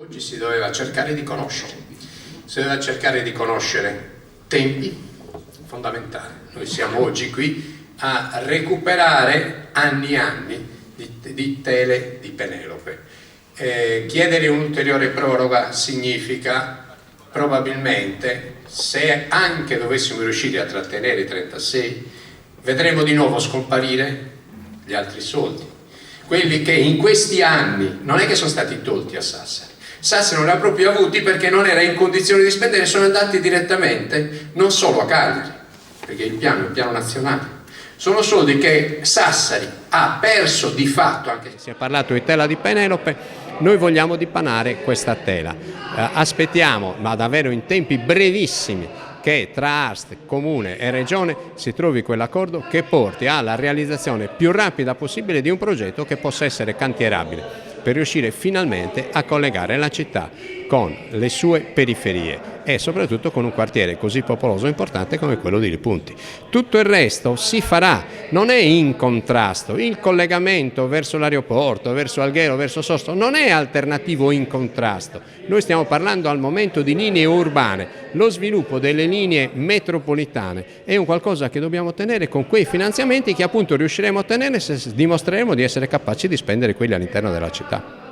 Oggi si doveva cercare di conoscere tempi fondamentali. Noi siamo oggi qui a recuperare anni e anni di tele di Penelope. Chiedere un'ulteriore proroga significa probabilmente, se anche dovessimo riuscire a trattenere i 36, vedremo di nuovo scomparire gli altri soldi, quelli che in questi anni non è che sono stati tolti a Sassari. Sassari non li ha proprio avuti perché non era in condizione di spendere, sono andati direttamente non solo a Cagliari, perché il piano è un piano nazionale. Sono soldi che Sassari ha perso di fatto, anche se si è parlato di tela di Penelope. Noi vogliamo dipanare questa tela. Aspettiamo, ma davvero in tempi brevissimi, che tra AST, Comune e Regione si trovi quell'accordo che porti alla realizzazione più rapida possibile di un progetto che possa essere cantierabile, per riuscire finalmente a collegare la città con le sue periferie e soprattutto con un quartiere così popoloso e importante come quello di Ripunti. Tutto il resto si farà, non è in contrasto. Il collegamento verso l'aeroporto, verso Alghero, verso Sosto non è alternativo in contrasto. Noi stiamo parlando al momento di linee urbane. Lo sviluppo delle linee metropolitane è un qualcosa che dobbiamo ottenere con quei finanziamenti che appunto riusciremo a ottenere se dimostreremo di essere capaci di spendere quelli all'interno della città.